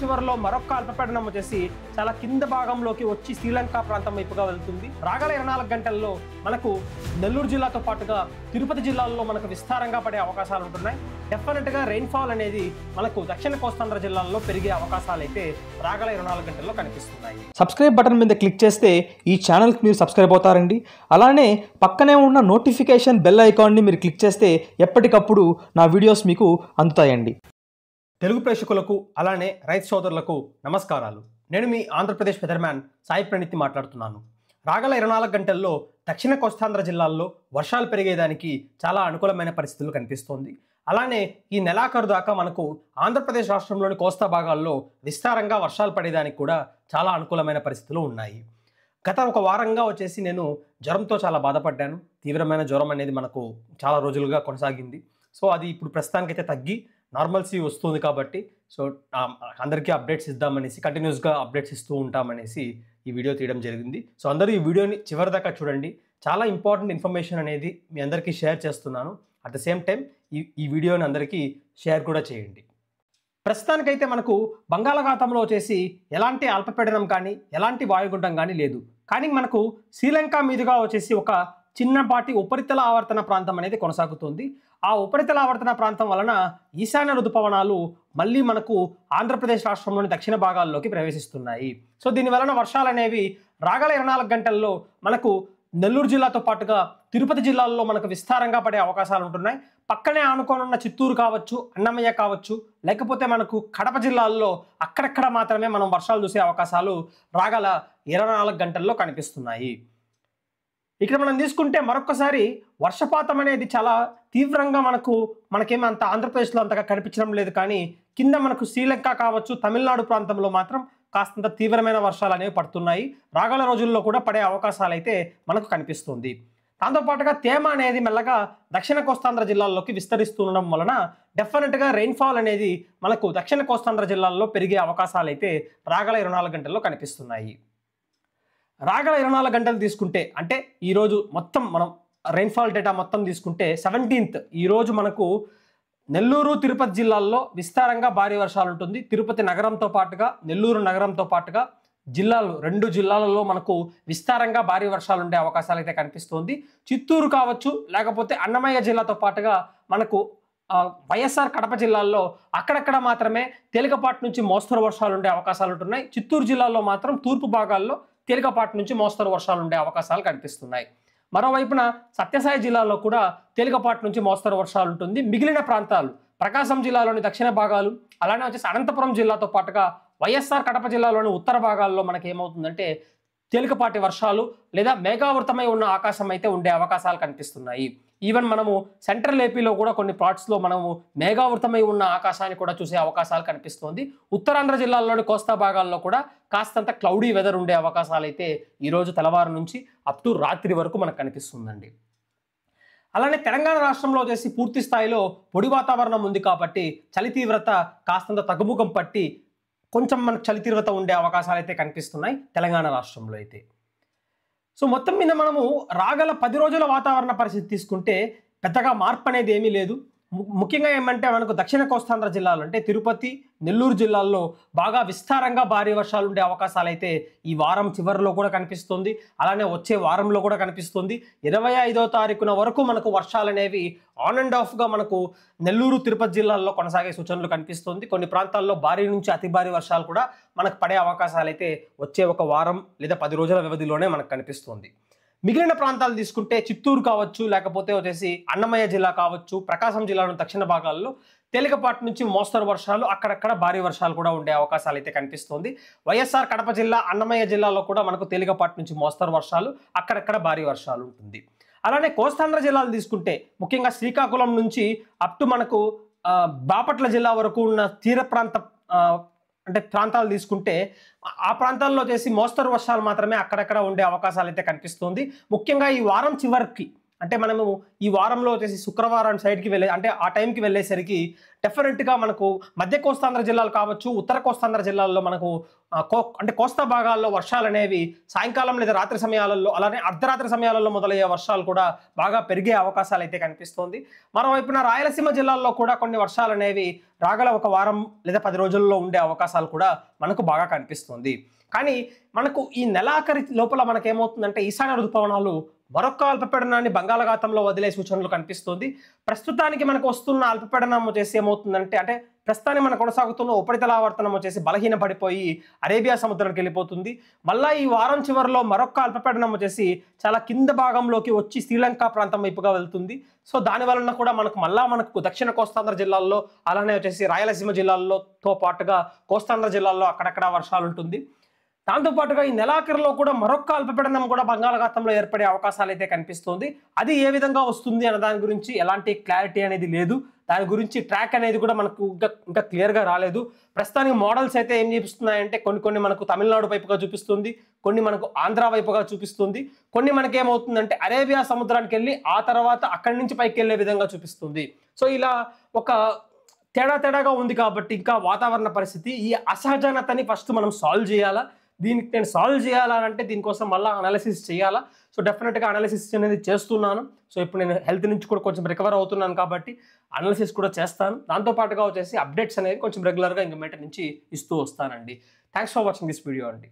చివరిలో మరొక అల్పపీడనం వచ్చేసి చాలా కింద భాగంలోకి వచ్చి శ్రీలంక ప్రాంతం వైపుగా వెళ్తుంది. రాగల 24 గంటల్లో మనకు నెల్లూరు జిల్లాతో పాటుగా తిరుపతి జిల్లాల్లో మనకు విస్తారంగా పడే అవకాశాలు ఉంటున్నాయి. డెఫినెట్ గా రెయిన్ఫాల్ అనేది మనకు దక్షిణ కోస్తాంధ్ర జిల్లాల్లో పెరిగే అవకాశాలు అయితే రాగల 24 గంటల్లో కనిపిస్తున్నాయి. సబ్స్క్రైబ్ బటన్ మీద క్లిక్ చేస్తే ఈ ఛానల్కి మీరు సబ్స్క్రైబ్ అవుతారండి. అలానే పక్కనే ఉన్న నోటిఫికేషన్ బెల్ ఐకాన్ని మీరు క్లిక్ చేస్తే ఎప్పటికప్పుడు నా వీడియోస్ మీకు అందుతాయండి. తెలుగు ప్రేక్షకులకు అలానే రైతు సోదరులకు నమస్కారాలు. నేను మీ ఆంధ్రప్రదేశ్ వెదర్మ్యాన్ సాయి ప్రణీత్ మాట్లాడుతున్నాను. రాగల 24 గంటల్లో దక్షిణ కోస్తాంధ్ర జిల్లాల్లో వర్షాలు పెరిగేదానికి చాలా అనుకూలమైన పరిస్థితులు కనిపిస్తోంది. అలానే ఈ నెలాఖరు దాకా మనకు ఆంధ్రప్రదేశ్ రాష్ట్రంలోని కోస్తా భాగాల్లో విస్తారంగా వర్షాలు పడేదానికి కూడా చాలా అనుకూలమైన పరిస్థితులు ఉన్నాయి. గత ఒక వారంగా వచ్చేసి నేను జ్వరంతో చాలా బాధపడ్డాను. తీవ్రమైన జ్వరం అనేది మనకు చాలా రోజులుగా కొనసాగింది. సో అది ఇప్పుడు ప్రస్తుతానికైతే తగ్గి నార్మల్సీ వస్తుంది కాబట్టి సో అందరికీ అప్డేట్స్ ఇద్దామనేసి కంటిన్యూస్గా అప్డేట్స్ ఇస్తూ ఉంటామనేసి ఈ వీడియో తీయడం జరిగింది. సో అందరూ ఈ వీడియోని చివరి దాకా చూడండి. చాలా ఇంపార్టెంట్ ఇన్ఫర్మేషన్ అనేది మీ అందరికీ షేర్ చేస్తున్నాను. అట్ ద సేమ్ టైం ఈ వీడియోని అందరికీ షేర్ కూడా చేయండి. ప్రస్తుతానికైతే మనకు బంగాళాఖాతంలో వచ్చేసి ఎలాంటి అల్పపీడనం కానీ ఎలాంటి వాయుగుండం కానీ లేదు. కానీ మనకు శ్రీలంక మీదుగా వచ్చేసి ఒక చిన్నపాటి ఉపరితల ఆవర్తన ప్రాంతం అనేది కొనసాగుతుంది. ఆ ఉపరితల ఆవర్తన ప్రాంతం వలన ఈశాన్య ఋతుపవనాలు మళ్ళీ మనకు ఆంధ్రప్రదేశ్ రాష్ట్రంలోని దక్షిణ భాగాల్లోకి ప్రవేశిస్తున్నాయి. సో దీని వలన వర్షాలు అనేవి రాగల 24 గంటల్లో మనకు నెల్లూరు జిల్లాతో పాటుగా తిరుపతి జిల్లాల్లో మనకు విస్తారంగా పడే అవకాశాలు ఉంటున్నాయి. పక్కనే ఆనుకోనున్న చిత్తూరు కావచ్చు, అన్నమయ్య కావచ్చు, లేకపోతే మనకు కడప జిల్లాల్లో అక్కడక్కడ మాత్రమే మనం వర్షాలు చూసే అవకాశాలు రాగల 24 గంటల్లో కనిపిస్తున్నాయి. ఇక్కడ మనం తీసుకుంటే మరొకసారి వర్షపాతం అనేది చాలా తీవ్రంగా మనకేమీ అంత ఆంధ్రప్రదేశ్లో అంతగా కనిపించడం లేదు. కానీ కింద మనకు శ్రీలంక కావచ్చు, తమిళనాడు ప్రాంతంలో మాత్రం కాస్తంత తీవ్రమైన వర్షాలు అనేవి పడుతున్నాయి. రాగల రోజుల్లో కూడా పడే అవకాశాలు అయితే మనకు కనిపిస్తుంది. దాంతోపాటుగా తేమ అనేది మెల్లగా దక్షిణ కోస్తాంధ్ర జిల్లాల్లోకి విస్తరిస్తుండడం వలన డెఫినెట్గా రెయిన్ఫాల్ అనేది మనకు దక్షిణ కోస్తాంధ్ర జిల్లాల్లో పెరిగే అవకాశాలు అయితే రాగల 24 గంటల్లో కనిపిస్తున్నాయి. రాగల 24 గంటలు తీసుకుంటే అంటే ఈరోజు మొత్తం మనం రెయిన్ఫాల్ డేటా మొత్తం తీసుకుంటే 17th ఈరోజు మనకు నెల్లూరు తిరుపతి జిల్లాల్లో విస్తారంగా భారీ వర్షాలు ఉంటుంది. తిరుపతి నగరంతో పాటుగా నెల్లూరు నగరంతో పాటుగా రెండు జిల్లాలలో మనకు విస్తారంగా భారీ వర్షాలు ఉండే అవకాశాలు అయితే కనిపిస్తుంది. చిత్తూరు కావచ్చు, లేకపోతే అన్నమయ్య జిల్లాతో పాటుగా మనకు వైఎస్ఆర్ కడప జిల్లాల్లో అక్కడక్కడ మాత్రమే తేలికపాటి నుంచి మోస్తరు వర్షాలు ఉండే అవకాశాలు ఉంటున్నాయి. చిత్తూరు జిల్లాలో మాత్రం తూర్పు భాగాల్లో తేలికపాటి నుంచి మోస్తరు వర్షాలు ఉండే అవకాశాలు కనిపిస్తున్నాయి. మరోవైపున సత్యసాయి జిల్లాలో కూడా తేలికపాటి నుంచి మోస్తరు వర్షాలు ఉంటుంది. మిగిలిన ప్రాంతాలు ప్రకాశం జిల్లాలోని దక్షిణ భాగాలు, అలానే వచ్చేసి అనంతపురం జిల్లాతో పాటుగా వైఎస్ఆర్ కడప జిల్లాలోని ఉత్తర భాగాల్లో మనకి ఏమవుతుందంటే తేలికపాటి వర్షాలు లేదా మేఘావృతమై ఉన్న ఆకాశం అయితే ఉండే అవకాశాలు కనిపిస్తున్నాయి. ఈవెన్ మనము సెంట్రల్ ఏపీలో కూడా కొన్ని ప్లాట్స్లో మనము మేఘావృతమై ఉన్న ఆకాశాన్ని కూడా చూసే అవకాశాలు కనిపిస్తుంది. ఉత్తరాంధ్ర జిల్లాల్లోని కోస్తా భాగాల్లో కూడా కాస్తంత క్లౌడీ వెదర్ ఉండే అవకాశాలు అయితే ఈరోజు తెల్లవారు నుంచి అప్ టు రాత్రి వరకు మనకు కనిపిస్తుందండి. అలానే తెలంగాణ రాష్ట్రంలో వచ్చేసి పూర్తి స్థాయిలో పొడి వాతావరణం ఉంది కాబట్టి చలి తీవ్రత కాస్తంత తగ్గుముఖం పట్టి కొంచెం మనకు చలి తీవ్రత ఉండే అవకాశాలు అయితే కనిపిస్తున్నాయి తెలంగాణ రాష్ట్రంలో అయితే. సో మొత్తం మీద మనము రాగల 10 రోజుల వాతావరణ పరిస్థితి తీసుకుంటే పెద్దగా మార్పు అనేది ఏమీ లేదు. ముఖ్యంగా ఏమంటే మనకు దక్షిణ కోస్తాంధ్ర జిల్లాలు అంటే తిరుపతి, నెల్లూరు జిల్లాల్లో బాగా విస్తారంగా భారీ వర్షాలు ఉండే అవకాశాలు అయితే ఈ వారం చివరిలో కూడా కనిపిస్తుంది. అలానే వచ్చే వారంలో కూడా కనిపిస్తుంది. 25వ తారీఖున వరకు మనకు వర్షాలు అనేవి ఆన్ అండ్ ఆఫ్గా మనకు నెల్లూరు, తిరుపతి జిల్లాల్లో కొనసాగే సూచనలు కనిపిస్తుంది. కొన్ని ప్రాంతాల్లో భారీ నుంచి అతి భారీ వర్షాలు కూడా మనకు పడే అవకాశాలు అయితే వచ్చే ఒక వారం లేదా 10 రోజుల వ్యవధిలోనే మనకు కనిపిస్తుంది. మిగిలిన ప్రాంతాలు తీసుకుంటే చిత్తూరు కావచ్చు, లేకపోతే వచ్చేసి అన్నమయ్య జిల్లా కావచ్చు, ప్రకాశం జిల్లాలోని దక్షిణ భాగాల్లో తేలికపాటి నుంచి మోస్తరు వర్షాలు, అక్కడక్కడ భారీ వర్షాలు కూడా ఉండే అవకాశాలు అయితే కనిపిస్తుంది. వైఎస్ఆర్ కడప జిల్లా, అన్నమయ్య జిల్లాలో కూడా మనకు తేలికపాటి నుంచి మోస్తరు వర్షాలు, అక్కడక్కడ భారీ వర్షాలు ఉంటుంది. అలానే కోస్తాంధ్ర జిల్లాలు తీసుకుంటే ముఖ్యంగా శ్రీకాకుళం నుంచి అప్ టు మనకు బాపట్ల జిల్లా వరకు ఉన్న తీర ప్రాంత అంటే ప్రాంతాలు తీసుకుంటే ఆ ప్రాంతాల్లో చేసి మోస్తరు వర్షాలు మాత్రమే అక్కడక్కడ ఉండే అవకాశాలు అయితే కనిపిస్తుంది. ముఖ్యంగా ఈ వారం చివరికి అంటే మనము ఈ వారంలో వచ్చేసి శుక్రవారం సైడ్కి వెళ్ళే అంటే ఆ టైంకి వెళ్ళేసరికి డెఫినెట్గా మనకు మధ్య కోస్తాంధ్ర జిల్లాలు కావచ్చు, ఉత్తర కోస్తాంధ్ర జిల్లాల్లో మనకు అంటే కోస్తా భాగాల్లో వర్షాలు అనేవి సాయంకాలం లేదా రాత్రి సమయాలలో అలానే అర్ధరాత్రి సమయాలలో మొదలయ్యే వర్షాలు కూడా బాగా పెరిగే అవకాశాలు అయితే కనిపిస్తోంది. మరోవైపున రాయలసీమ జిల్లాల్లో కూడా కొన్ని వర్షాలు అనేవి రాగల ఒక వారం లేదా 10 రోజుల్లో ఉండే అవకాశాలు కూడా మనకు బాగా కనిపిస్తుంది. కానీ మనకు ఈ నెలాఖరి లోపల మనకేమవుతుందంటే ఈశాన్య ఋతుపవనాలు మరొక అల్పపీడనాన్ని బంగాళాఖాతంలో వదిలే సూచనలు కనిపిస్తుంది. ప్రస్తుతానికి మనకు వస్తున్న అల్పపీడనం వచ్చేసి ఏమవుతుందంటే అంటే ప్రస్తుతానికి మనకు కొనసాగుతున్న ఉపరితల ఆవర్తనం వచ్చేసి బలహీన పడిపోయి అరేబియా సముద్రానికి వెళ్ళిపోతుంది. మళ్ళీ ఈ వారం చివరిలో మరొక అల్పపీడనం వచ్చేసి చాలా కింద భాగంలోకి వచ్చి శ్రీలంక ప్రాంతం వైపుగా వెళ్తుంది. సో దాని వలన కూడా మనకు దక్షిణ కోస్తాంధ్ర జిల్లాల్లో అలానే వచ్చేసి రాయలసీమ జిల్లాల్లోతో పాటుగా కోస్తాంధ్ర జిల్లాల్లో అక్కడక్కడ వర్షాలు ఉంటుంది. దాంతోపాటుగా ఈ నెలాఖరులో కూడా మరొక అల్పపీడనం కూడా బంగాళాఖాతంలో ఏర్పడే అవకాశాలు అయితే కనిపిస్తుంది. అది ఏ విధంగా వస్తుంది అన్న దాని గురించి ఎలాంటి క్లారిటీ అనేది లేదు. దాని గురించి ట్రాక్ అనేది కూడా మనకు ఇంకా క్లియర్గా రాలేదు. ప్రస్తుతానికి మోడల్స్ అయితే ఏం చూపిస్తున్నాయంటే కొన్ని మనకు తమిళనాడు వైపుగా చూపిస్తుంది, కొన్ని మనకు ఆంధ్ర వైపుగా చూపిస్తుంది, కొన్ని మనకి ఏమవుతుందంటే అరేబియా సముద్రానికి వెళ్ళి ఆ తర్వాత అక్కడి నుంచి పైకి వెళ్ళే విధంగా చూపిస్తుంది. సో ఇలా ఒక తేడాగా ఉంది కాబట్టి ఇంకా వాతావరణ పరిస్థితి ఈ అసహజనతని ఫస్ట్ మనం సాల్వ్ చేయాలా. దీనికి నేను సాల్వ్ చేయాలంటే దీనికోసం మళ్ళీ అనాలిసిస్ చేయాలా. సో డెఫినెట్గా అనాలిసిస్ అనేది చేస్తున్నాను. సో ఇప్పుడు నేను హెల్త్ నుంచి కూడా కొంచెం రికవర్ అవుతున్నాను కాబట్టి అనాలిసిస్ కూడా చేస్తాను. దాంతోపాటుగా వచ్చేసి అప్డేట్స్ అనేవి కొంచెం రెగ్యులర్గా ఇంకా మీటర్ నుంచి ఇస్తూ వస్తానండి. Thanks for watching this video అండి.